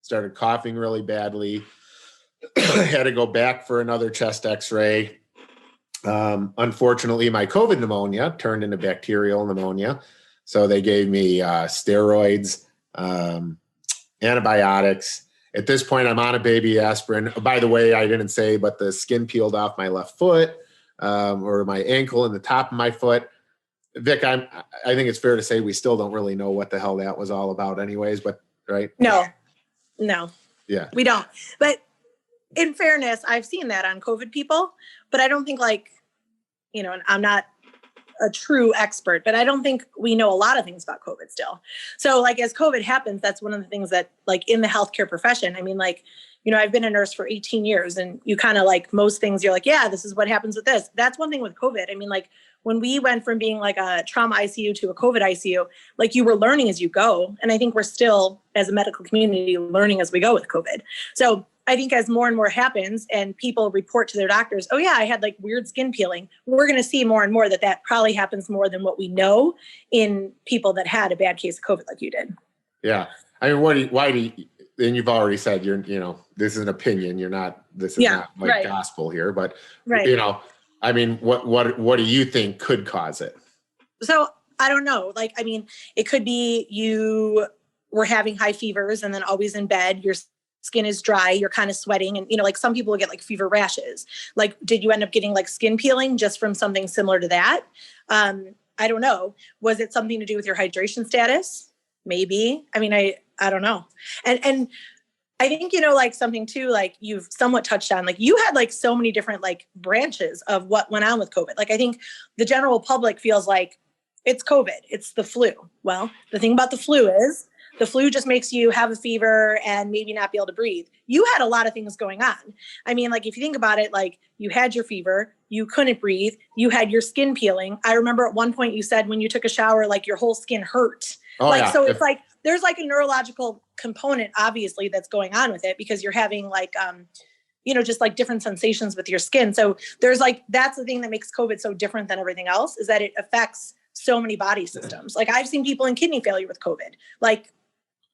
started coughing really badly. Had to go back for another chest x-ray. Unfortunately, my COVID pneumonia turned into bacterial pneumonia. So they gave me steroids, antibiotics. At this point, I'm on a baby aspirin. By the way, I didn't say, but the skin peeled off my left foot, or my ankle and the top of my foot. Vic, I think it's fair to say we still don't really know what the hell that was all about anyways, but right? No. Yeah. We don't. But in fairness, I've seen that on COVID people, but I don't think and I'm not a true expert, but I don't think we know a lot of things about COVID still. So as COVID happens, that's one of the things that in the healthcare profession, I've been a nurse for 18 years and you kind of most things you're yeah, this is what happens with this. That's one thing with COVID. When we went from being a trauma ICU to a COVID ICU, you were learning as you go. And I think we're still, as a medical community, learning as we go with COVID. So I think as more and more happens and people report to their doctors, oh yeah, I had weird skin peeling, we're going to see more and more that probably happens more than what we know in people that had a bad case of COVID like you did. Yeah. Why do you, and you've already said this is an opinion. This is not right. gospel here, but right. what do you think could cause it? So I don't know. It could be you were having high fevers and then always in bed, your skin is dry, you're kind of sweating. And, some people will get fever rashes. Did you end up getting skin peeling just from something similar to that? I don't know. Was it something to do with your hydration status? Maybe. I don't know. And I think, something too, you've somewhat touched on, you had so many different branches of what went on with COVID. I think the general public feels like it's COVID, it's the flu. Well, the thing about the flu is the flu just makes you have a fever and maybe not be able to breathe. You had a lot of things going on. If you think about it, you had your fever, you couldn't breathe, you had your skin peeling. I remember at one point you said when you took a shower, your whole skin hurt. Oh, yeah. So it's there's a neurological component, obviously, that's going on with it because you're having just different sensations with your skin. So there's that's the thing that makes COVID so different than everything else is that it affects so many body systems. I've seen people in kidney failure with COVID.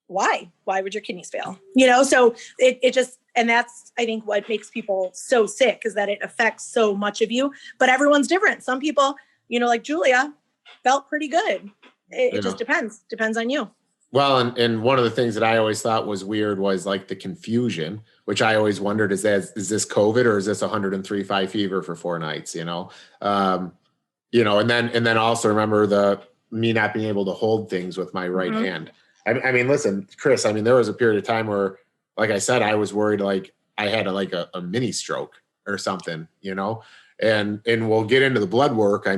Why would your kidneys fail? So it just, and that's, I think what makes people so sick is that it affects so much of you, but everyone's different. Some people, Julia felt pretty good. It just depends on you. Well, and one of the things that I always thought was weird was the confusion, which I always wondered, is this COVID or is this 103.5 fever for 4 nights, and then also remember me not being able to hold things with my right hand. Listen, Chris, there was a period of time where, like I said, I was worried I had a mini stroke or something, and we'll get into the blood work.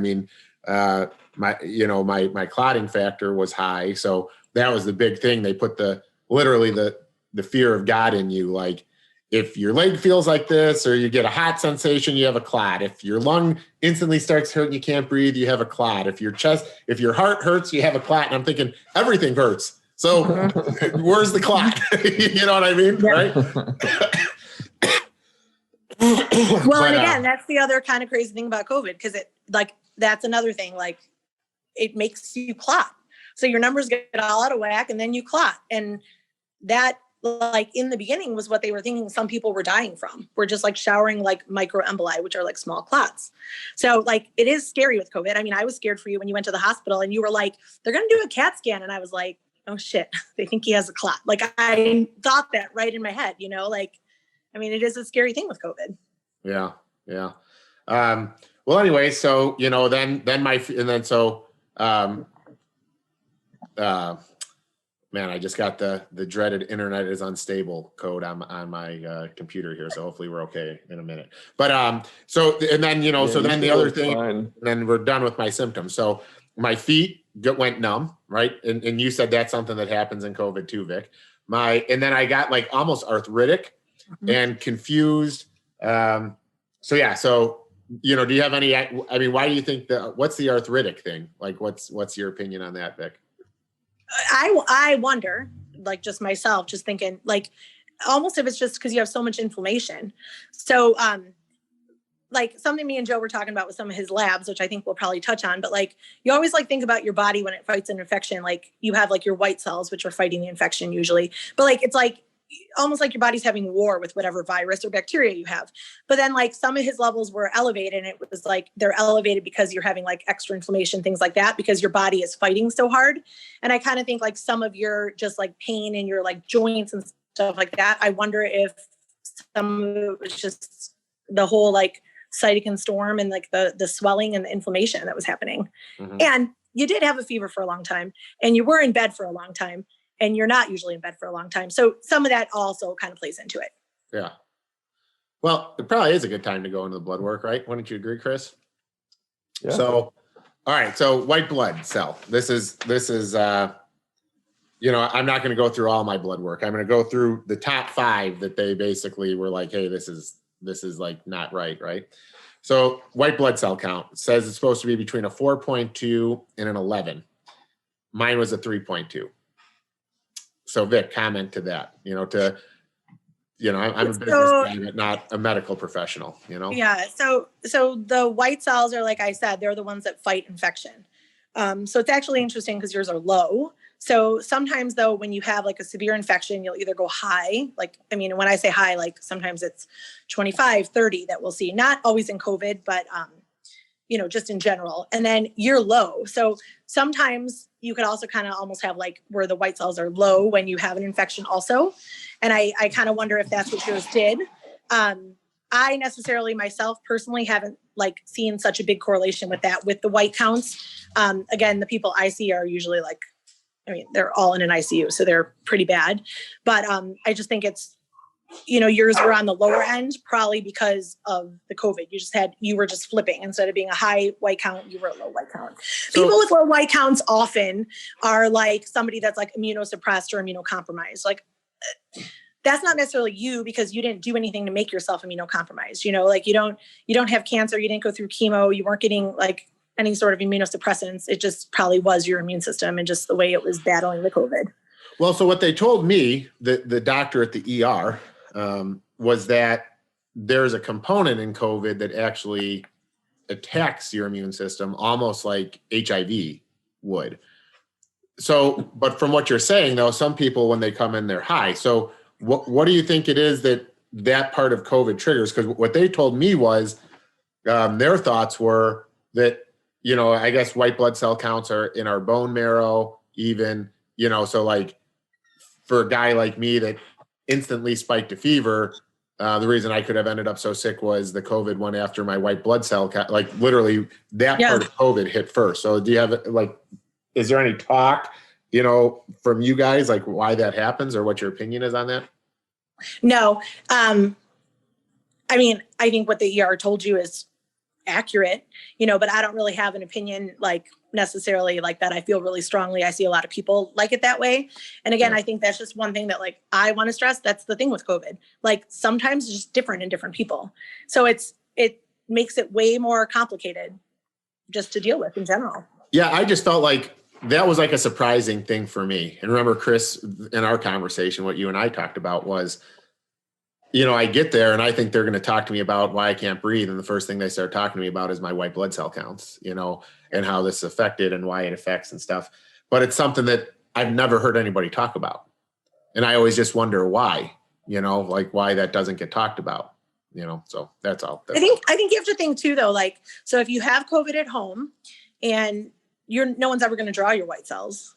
My clotting factor was high. So that was the big thing. They put literally the fear of God in you. If your leg feels like this, or you get a hot sensation, you have a clot. If your lung instantly starts hurting, you can't breathe, you have a clot. If your heart hurts, you have a clot. And I'm thinking everything hurts. So where's the clot? You know what I mean? Yeah. Right. Well, and again, that's the other kind of crazy thing about COVID, because that's another thing. It makes you clot. So your numbers get all out of whack and then you clot. And that, in the beginning was what they were thinking some people were dying from. We're just showering microemboli, which are small clots. So it is scary with COVID. I was scared for you when you went to the hospital and you were they're going to do a CAT scan. And I was oh shit, they think he has a clot. I thought that right in my head, it is a scary thing with COVID. Yeah. Yeah. Well, anyway, so, man, I just got the dreaded internet is unstable code on my computer here. So hopefully we're okay in a minute. But, then the other thing, and then we're done with my symptoms. So my feet went numb, right? And you said that's something that happens in COVID too, Vic. And then I got almost arthritic and confused. Do you have any, why do you think what's the arthritic thing? What's your opinion on that, Vic? I wonder, just myself, just thinking almost if it's just because you have so much inflammation. So, something me and Joe were talking about with some of his labs, which I think we'll probably touch on, but you always think about your body when it fights an infection, you have your white cells, which are fighting the infection usually, but it's almost like your body's having war with whatever virus or bacteria you have. But then like some of his levels were elevated, and it was like they're elevated because you're having like extra inflammation, things like that, because your body is fighting so hard. And I kind of think like some of your just like pain in your like joints and stuff like that, I wonder if some of it was just the whole like cytokine storm and like the swelling and the inflammation that was happening. Mm-hmm. And you did have a fever for a long time, and you were in bed for a long time, and you're not usually in bed for a long time. So some of that also kind of plays into it. Yeah. Well, it probably is a good time to go into the blood work, right? Wouldn't you agree, Chris? Yeah. So, all right. So white blood cell, this is, you know, I'm not going to go through all my blood work. I'm going to go through the top 5 that they basically were like, hey, this is like not right. Right. So white blood cell count says it's supposed to be between a 4.2 and an 11. Mine was a 3.2. So Vic, comment to that, I'm a business guy, but not a medical professional, Yeah. So the white cells are, like I said, they're the ones that fight infection. So it's actually interesting because yours are low. So sometimes though, when you have like a severe infection, you'll either go high, when I say high, like sometimes it's 25, 30 that we'll see, not always in COVID, but, just in general. And then you're low. So sometimes you could also kind of almost have like where the white cells are low when you have an infection also. And I kind of wonder if that's what yours did. I necessarily myself personally haven't like seen such a big correlation with that, with the white counts. Again, the people I see are usually like, they're all in an ICU, so they're pretty bad. But I just think it's, yours were on the lower end, probably because of the COVID. You were just flipping. Instead of being a high white count, you were a low white count. So, people with low white counts often are like somebody that's like immunosuppressed or immunocompromised. Like that's not necessarily you, because you didn't do anything to make yourself immunocompromised. Like you don't have cancer. You didn't go through chemo. You weren't getting like any sort of immunosuppressants. It just probably was your immune system and just the way it was battling the COVID. Well, so what they told me, the doctor at the ER, was that there's a component in COVID that actually attacks your immune system almost like HIV would. So, but from what you're saying though, some people, when they come in, they're high. So what do you think it is that part of COVID triggers? Because what they told me was their thoughts were that, I guess white blood cell counts are in our bone marrow even, so like for a guy like me that instantly spiked a fever, the reason I could have ended up so sick was the COVID one after my white blood cell count, like literally that part of COVID hit first. So do you have is there any talk, from you guys, like why that happens or what your opinion is on that? No. I think what the ER told you is accurate, but I don't really have an opinion like necessarily like that. I feel really strongly. I see a lot of people like it that way. And again, I think that's just one thing that like I want to stress. That's the thing with COVID. Like sometimes it's just different in different people. So it makes it way more complicated just to deal with in general. Yeah. I just felt like that was like a surprising thing for me. And remember, Chris, in our conversation, what you and I talked about was, I get there and I think they're going to talk to me about why I can't breathe. And the first thing they start talking to me about is my white blood cell counts, and how this is affected and why it affects and stuff. But it's something that I've never heard anybody talk about. And I always just wonder why, like why that doesn't get talked about, so that's all. I think you have to think too, though, like, so if you have COVID at home and no one's ever going to draw your white cells.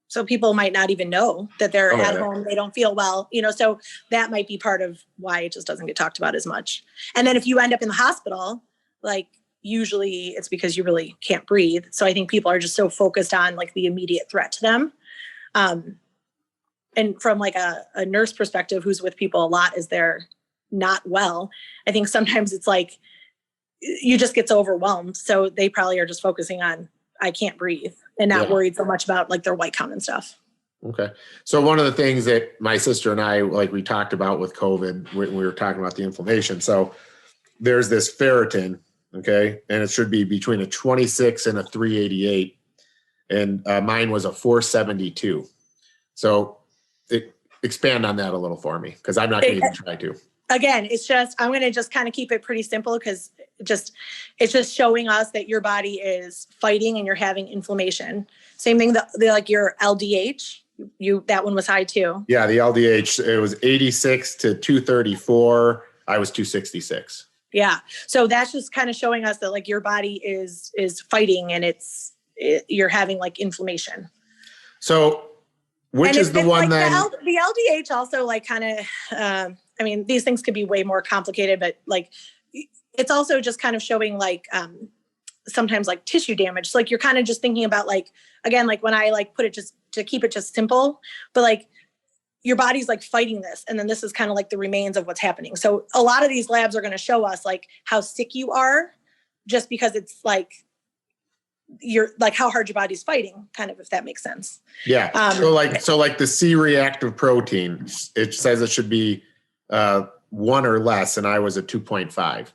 So people might not even know that they're at home. They don't feel well, so that might be part of why it just doesn't get talked about as much. And then if you end up in the hospital, like usually it's because you really can't breathe. So I think people are just so focused on like the immediate threat to them. And from like a nurse perspective, who's with people a lot as they're not well, I think sometimes it's like, you just get so overwhelmed. So they probably are just focusing on, I can't breathe, and not worried so much about like their white count and stuff. Okay. So one of the things that my sister and I, like we talked about with COVID, when we were talking about the inflammation. So there's this ferritin, okay. And it should be between a 26 and a 388. And mine was a 472. So expand on that a little for me, because I'm not going to even try to. Again, it's just, I'm going to just kind of keep it pretty simple, because it's just showing us that your body is fighting and you're having inflammation. Same thing that like your LDH, that one was high too. Yeah, the LDH, it was 86 to 234. I was 266. Yeah. So that's just kind of showing us that like your body is fighting and you're having like inflammation. So which is the one like then? The LDH also like kind of, I mean, these things could be way more complicated, but like, it's also just kind of showing like, sometimes like tissue damage. So, like you're kind of just thinking about like, again, like when I like put it just to keep it just simple, but like your body's like fighting this. And then this is kind of like the remains of what's happening. So a lot of these labs are going to show us like how sick you are just because it's like, you're like how hard your body's fighting, kind of, if that makes sense. Yeah. So like the C-reactive protein, it says it should be 1 or less. And I was at 2.5.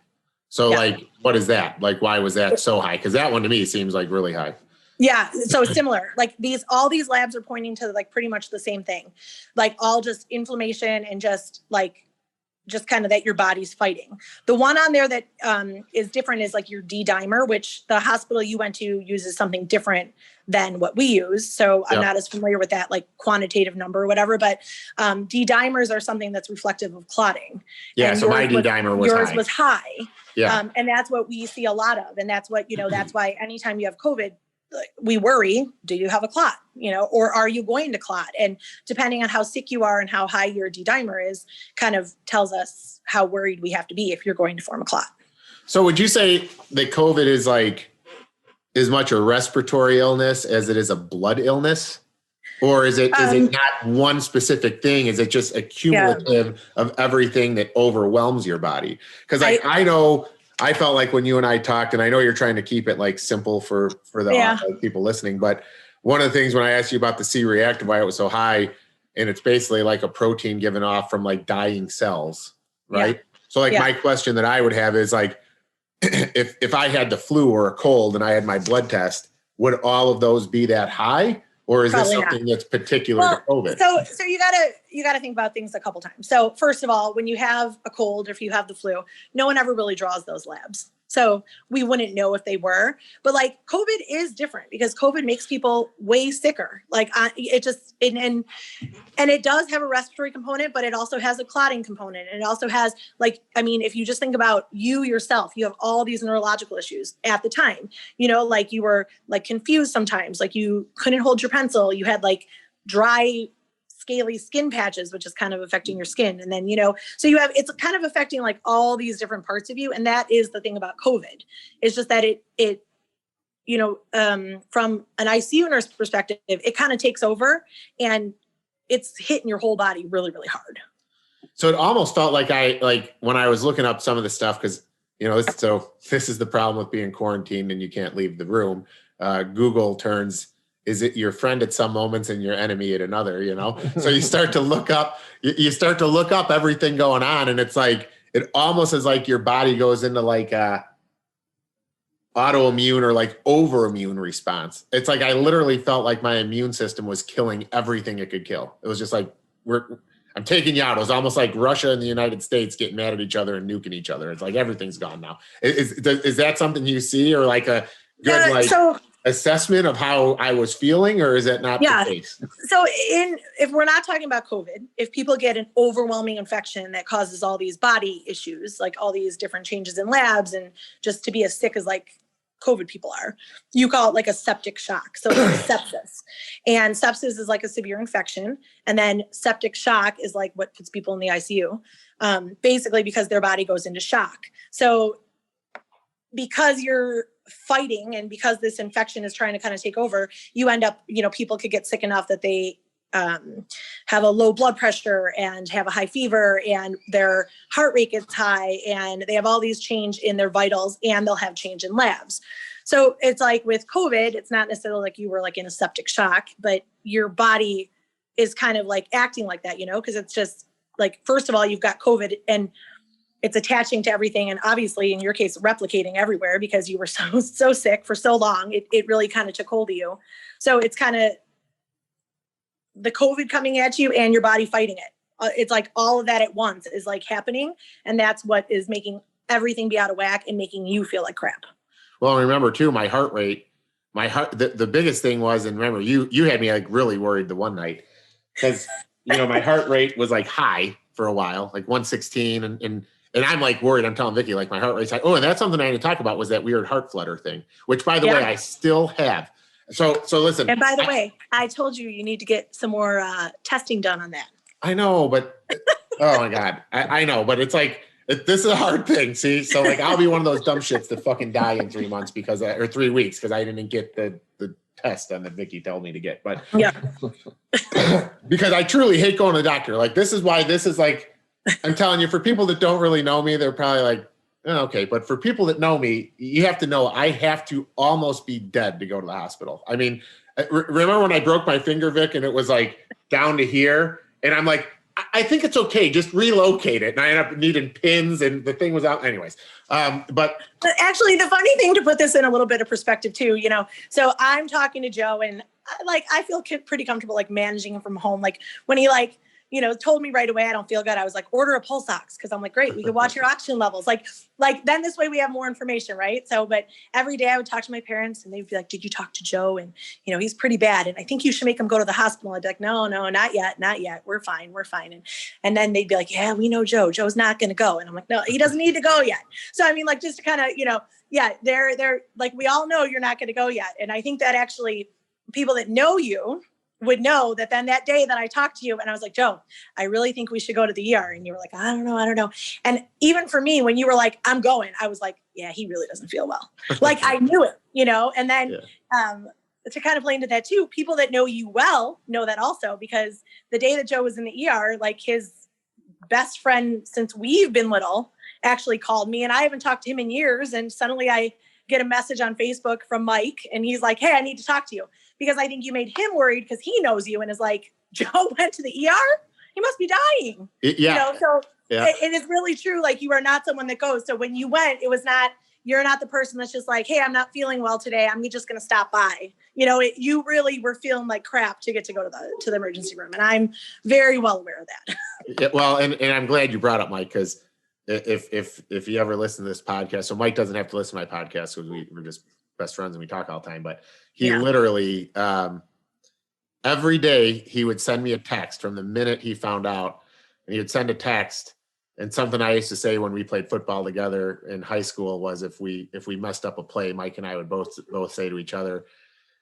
So like, what is that? Like, why was that so high? Because that one to me seems like really high. Yeah. So similar, like all these labs are pointing to like pretty much the same thing, like all just inflammation and just kind of that your body's fighting. The one on there that is different is like your D-dimer, which the hospital you went to uses something different than what we use. So I'm not as familiar with that like quantitative number or whatever, but D-dimers are something that's reflective of clotting. Yeah. And so my D-dimer was yours high. was high. Yeah. And that's what we see a lot of. And that's what, that's why anytime you have COVID, we worry, do you have a clot, or are you going to clot? And depending on how sick you are and how high your D-dimer is kind of tells us how worried we have to be if you're going to form a clot. So would you say that COVID is like as much a respiratory illness as it is a blood illness? Or is it not one specific thing? Is it just a cumulative of everything that overwhelms your body? Because I know I felt like when you and I talked, and I know you're trying to keep it like simple for the people listening, but one of the things when I asked you about the C-reactive, why it was so high, and it's basically like a protein given off from like dying cells, right? Yeah. So like my question that I would have is like, if I had the flu or a cold and I had my blood test, would all of those be that high? Or is this something that's particular to COVID? So you gotta think about things a couple times. So first of all, when you have a cold or if you have the flu, no one ever really draws those labs. So we wouldn't know if they were, but like COVID is different because COVID makes people way sicker. Like it just, and it does have a respiratory component, but it also has a clotting component. And it also has like, I mean, if you just think about you yourself, you have all these neurological issues at the time, like you were like confused sometimes, like you couldn't hold your pencil. You had like dry, scaly skin patches, which is kind of affecting your skin. And then, so it's kind of affecting like all these different parts of you. And that is the thing about COVID. It's just that it from an ICU nurse perspective, it kind of takes over and it's hitting your whole body really, really hard. So it almost felt like when I was looking up some of the stuff, because, so this is the problem with being quarantined and you can't leave the room. Google turns, is it your friend at some moments and your enemy at another, So you start to look up, everything going on. And it's like, it almost is like your body goes into like autoimmune or like overimmune response. It's like, I literally felt like my immune system was killing everything it could kill. It was just like, I'm taking you out. It was almost like Russia and the United States getting mad at each other and nuking each other. It's like, everything's gone now. Is that something you see or like a good, assessment of how I was feeling, or is that not the case? So if we're not talking about COVID, if people get an overwhelming infection that causes all these body issues, like all these different changes in labs and just to be as sick as like COVID people are, you call it like a septic shock. So it's sepsis, and sepsis is like a severe infection. And then septic shock is like what puts people in the ICU, basically because their body goes into shock. So because you're fighting and because this infection is trying to kind of take over, you end up, people could get sick enough that they have a low blood pressure and have a high fever and their heart rate gets high and they have all these change in their vitals and they'll have change in labs. So it's like with COVID, it's not necessarily like you were like in a septic shock, but your body is kind of like acting like that, because it's just like, first of all, you've got COVID and it's attaching to everything. And obviously in your case, replicating everywhere because you were so sick for so long, it really kind of took hold of you. So it's kind of the COVID coming at you and your body fighting it. It's like all of that at once is like happening. And that's what is making everything be out of whack and making you feel like crap. Well, remember too, my heart rate my heart, the biggest thing was, and remember, you had me like really worried the one night because, my heart rate was like high for a while, like 116. And I'm like worried. I'm telling Vicky, like my heart rate's high. Oh, and that's something I had to talk about was that weird heart flutter thing, which by the way, I still have. So listen. And by the way, I told you need to get some more testing done on that. I know, but oh my God, I know, but it's like, this is a hard thing. See, so like, I'll be one of those dumb shits that fucking die in 3 months or 3 weeks because I didn't get the test that Vicky told me to get. But yeah, because I truly hate going to the doctor. Like, this is why this is like, I'm telling you, for people that don't really know me, they're probably like, oh, okay. But for people that know me, you have to know I have to almost be dead to go to the hospital. I mean, remember when I broke my finger, Vic, and it was like down to here, and I'm like, I think it's okay. Just relocate it. And I ended up needing pins and the thing was out anyways. But actually the funny thing, to put this in a little bit of perspective too, so I'm talking to Joe and I feel pretty comfortable like managing him from home. Like when he told me right away, I don't feel good. I was like, order a pulse ox. Cause I'm like, great, we can watch your oxygen levels. Like then this way we have more information. Right. So, but every day I would talk to my parents and they'd be like, did you talk to Joe? And he's pretty bad. And I think you should make him go to the hospital. I'd be like, no, not yet. We're fine. And then they'd be like, yeah, we know Joe. Joe's not going to go. And I'm like, no, he doesn't need to go yet. So, I mean, like, just to kind of, they're like, we all know you're not going to go yet. And I think that actually people that know you would know that then that day that I talked to you and I was like, Joe, I really think we should go to the ER. And you were like, I don't know. And even for me, when you were like, I'm going, I was like, yeah, he really doesn't feel well. Like I knew it, and then, to kind of play into that too, people that know you well know that also, because the day that Joe was in the ER, like his best friend since we've been little actually called me and I haven't talked to him in years. And suddenly I get a message on Facebook from Mike and he's like, hey, I need to talk to you. Because I think you made him worried because he knows you and is like, Joe went to the ER? He must be dying. It is really true. Like you are not someone that goes. So when you went, you're not the person that's just like, hey, I'm not feeling well today. I'm just going to stop by. You really were feeling like crap to get to go to the emergency room. And I'm very well aware of that. Yeah, well, and I'm glad you brought up Mike, because if you ever listen to this podcast, so Mike doesn't have to listen to my podcast because we're just best friends and we talk all the time, but he literally every day he would send me a text from the minute he found out, and he would send a text. And something I used to say when we played football together in high school was if we messed up a play, Mike and I would both say to each other,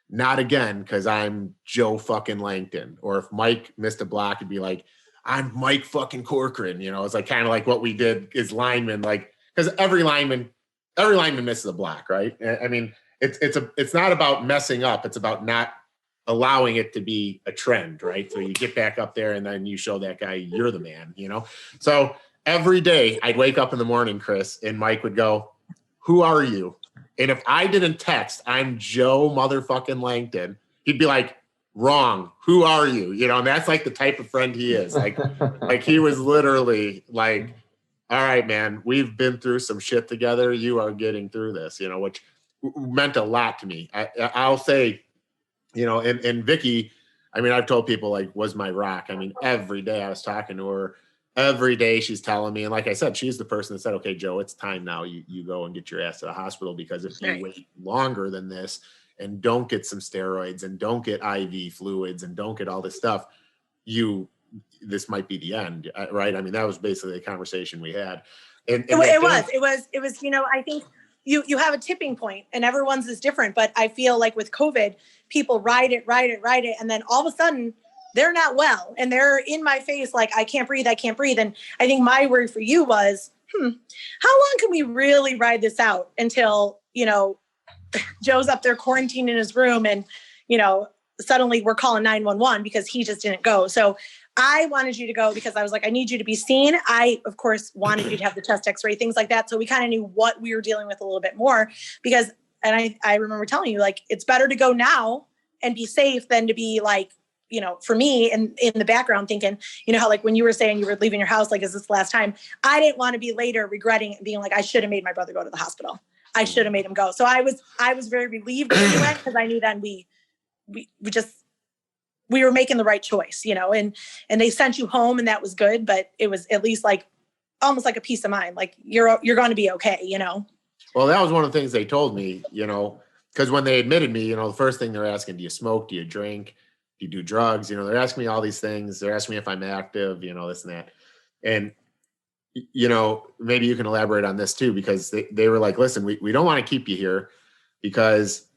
not again, because I'm Joe fucking Langton. Or if Mike missed a block, it'd be like, I'm Mike fucking Corcoran. It's like kind of like what we did as linemen, like, because every lineman misses a block, right? I mean, it's not about messing up. It's about not allowing it to be a trend, right? So you get back up there and then you show that guy, you're the man, So every day I'd wake up in the morning, Chris, and Mike would go, who are you? And if I didn't text, I'm Joe motherfucking Langton, he'd be like, wrong. Who are you? And that's like the type of friend he is. Like he was literally like, all right, man, we've been through some shit together. You are getting through this, which meant a lot to me. I'll say, and Vicky, I mean, I've told people like was my rock. I mean, every day I was talking to her, every day she's telling me. And like I said, she's the person that said, okay, Joe, it's time now. You go and get your ass to the hospital, because if you wait longer than this and don't get some steroids and don't get IV fluids and don't get all this stuff, this might be the end. Right. I mean, that was basically the conversation we had. And it was, I think you have a tipping point and everyone's is different, but I feel like with COVID, people ride it. And then all of a sudden they're not well and they're in my face. Like, I can't breathe. And I think my worry for you was, how long can we really ride this out until, Joe's up there quarantined in his room and, suddenly we're calling 911 because he just didn't go. So I wanted you to go because I was like, I need you to be seen. I, of course, wanted you to have the chest x-ray, things like that. So we kind of knew what we were dealing with a little bit more because, and I remember telling you, like, it's better to go now and be safe than to be like, for me in the background thinking, how like when you were saying you were leaving your house, like, is this the last time? I didn't want to be later regretting and being like, I should have made my brother go to the hospital. I should have made him go. So I was very relieved when you went because I knew then we were making the right choice, and they sent you home and that was good, but it was at least like almost like a peace of mind. Like you're going to be okay, Well, that was one of the things they told me, because because when they admitted me, the first thing they're asking, do you smoke? Do you drink? Do you do drugs? They're asking me all these things. They're asking me if I'm active, this and that. And, maybe you can elaborate on this too, because they were like, listen, we don't want to keep you here because,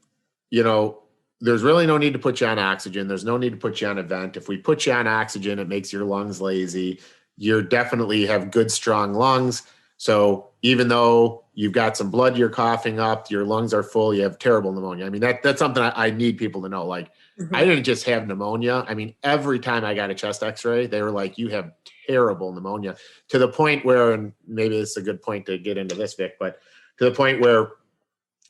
there's really no need to put you on oxygen. There's no need to put you on a vent. If we put you on oxygen, it makes your lungs lazy. You definitely have good, strong lungs. So even though you've got some blood you're coughing up, your lungs are full, you have terrible pneumonia. I mean, that's something I need people to know. Like, I didn't just have pneumonia. I mean, every time I got a chest x-ray, they were like, you have terrible pneumonia, to the point where, and maybe this is a good point to get into this, Vic, but to the point where,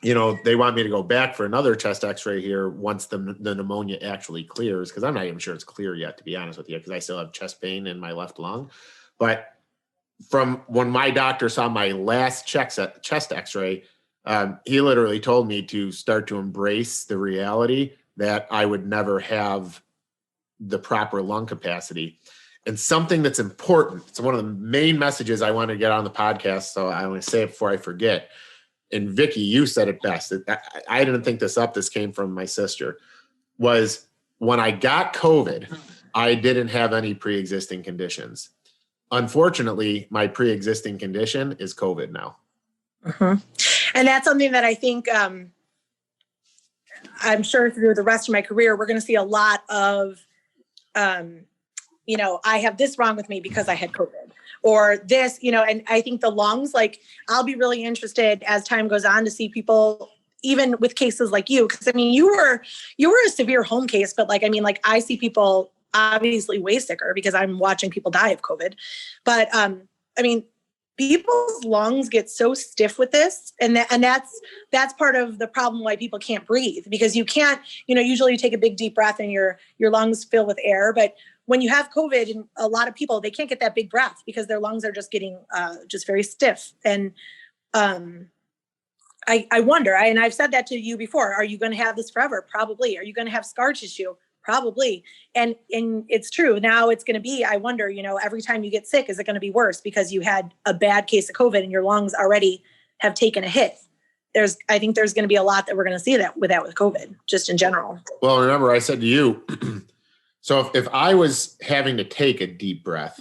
they want me to go back for another chest x-ray here once the pneumonia actually clears. Because I'm not even sure it's clear yet, to be honest with you, because I still have chest pain in my left lung. But from when my doctor saw my last chest x-ray, he literally told me to start to embrace the reality that I would never have the proper lung capacity. And something that's important, it's one of the main messages I want to get on the podcast, so I want to say it before I forget. And Vicky, you said it best. I didn't think this up. This came from my sister. Was when I got COVID, I didn't have any pre-existing conditions. Unfortunately, my pre-existing condition is COVID now. And that's something that I think, I'm sure through the rest of my career, we're going to see a lot of, I have this wrong with me because I had COVID. Or this, and I think the lungs, like, I'll be really interested as time goes on to see people, even with cases like you, because I mean, you were a severe home case, but I see people obviously way sicker because I'm watching people die of COVID. But people's lungs get so stiff with this, and that's part of the problem why people can't breathe, because you can't, usually you take a big deep breath and your lungs fill with air, but when you have COVID, and a lot of people, they can't get that big breath because their lungs are just getting just very stiff. And I wonder, and I've said that to you before, are you going to have this forever? Probably. Are you going to have scar tissue? Probably. And it's true. Now it's going to be, I wonder, every time you get sick, is it going to be worse because you had a bad case of COVID and your lungs already have taken a hit? I think there's going to be a lot that we're going to see with COVID, just in general. Well, remember I said to you, so if I was having to take a deep breath,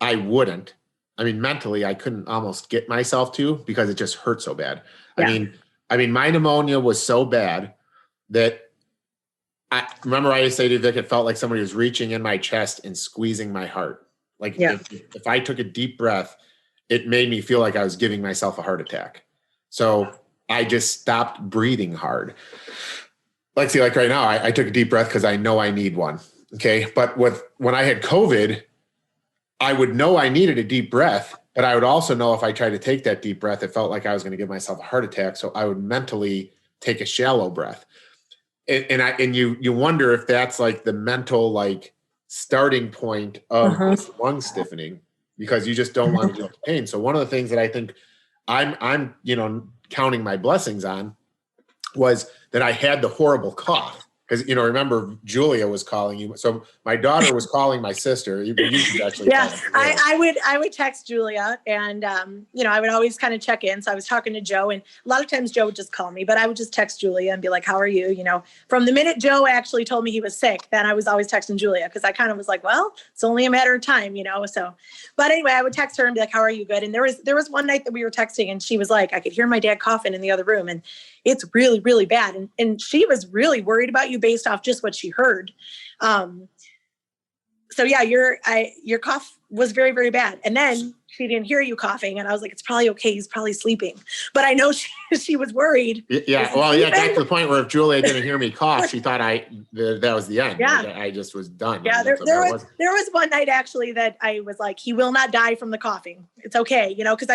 I wouldn't. I mean, mentally, I couldn't almost get myself to, because it just hurt so bad. Yeah. I mean, my pneumonia was so bad that I say to Vic, it felt like somebody was reaching in my chest and squeezing my heart. Like, if I took a deep breath, it made me feel like I was giving myself a heart attack. So I just stopped breathing hard. Like right now, I took a deep breath because I know I need one. Okay. But when I had COVID, I would know I needed a deep breath, but I would also know if I tried to take that deep breath, it felt like I was going to give myself a heart attack. So I would mentally take a shallow breath. And you wonder if that's like the mental, like, starting point of this lung stiffening, because you just don't want to deal with pain. So one of the things that I think I'm counting my blessings on was that I had the horrible cough. Because, remember, Julia was calling you. So my daughter was calling my sister. You should actually. Yeah, I would text Julia, and I would always kind of check in. So I was talking to Joe, and a lot of times Joe would just call me, but I would just text Julia and be like, "How are you?" From the minute Joe actually told me he was sick, then I was always texting Julia, because I kind of was like, "Well, it's only a matter of time," So, but anyway, I would text her and be like, "How are you?" Good. And there was one night that we were texting, and she was like, "I could hear my dad coughing in the other room, and it's really, really bad." And she was really worried about you based off just what she heard. So yeah, your cough was very, very bad. And then she didn't hear you coughing, and I was like, it's probably okay. He's probably sleeping. But I know she was worried. Yeah. Well, yeah, got to the point where if Julia didn't hear me cough, she thought that was the end. Yeah. Like, I just was done. Yeah. There was one night actually that I was like, he will not die from the coughing. It's okay. Cause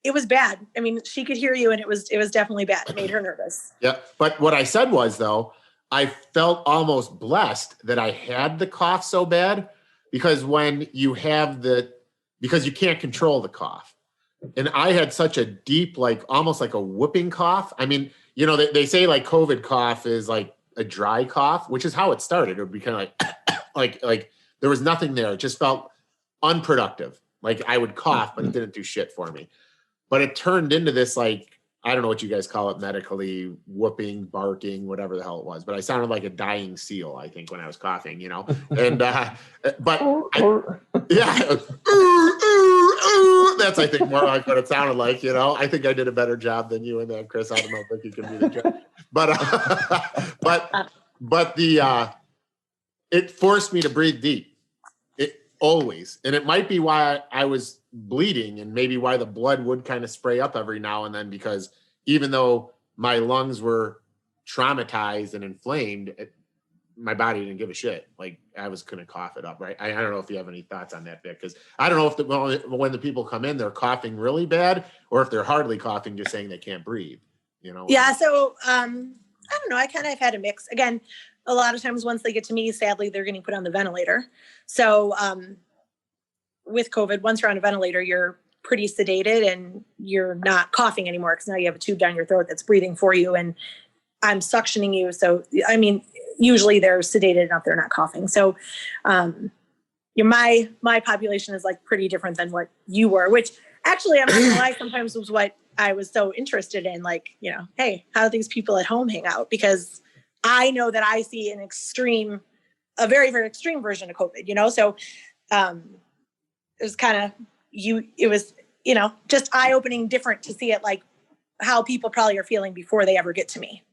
it was bad. I mean, she could hear you, and it was definitely bad. It made her nervous. Yeah. But what I said was, though, I felt almost blessed that I had the cough so bad, because when you have because you can't control the cough. And I had such a deep, like almost like a whooping cough. I mean, they say like COVID cough is like a dry cough, which is how it started. It would be kind of like there was nothing there. It just felt unproductive. Like I would cough, but it didn't do shit for me. But it turned into this, like, I don't know what you guys call it medically, whooping, barking, whatever the hell it was, but I sounded like a dying seal, I think, when I was coughing, you know, and, yeah, that's, I think, more like what it sounded like, you know. I think I did a better job than you in that, Chris. I don't know if you can be the judge, but it forced me to breathe deep. It always, and it might be why I was bleeding and maybe why the blood would kind of spray up every now and then, because even though my lungs were traumatized and inflamed, my body didn't give a shit. Like, I was going to cough it up, right? I don't know if you have any thoughts on that, Vic, because I don't know if when the people come in, they're coughing really bad, or if they're hardly coughing, just saying they can't breathe, you know? Yeah. So, I don't know. I kind of had a mix. Again, a lot of times once they get to me, sadly, they're getting put on the ventilator. So, with COVID, once you're on a ventilator, you're pretty sedated and you're not coughing anymore, because now you have a tube down your throat that's breathing for you, and I'm suctioning you. So, I mean, usually they're sedated enough they're not coughing. So, my population is like pretty different than what you were, which actually, I'm not gonna lie, sometimes was what I was so interested in. Like, you know, hey, how do these people at home hang out? Because I know that I see a very, very extreme version of COVID, you know? So, it was kind of just eye-opening, different to see it, like how people probably are feeling before they ever get to me.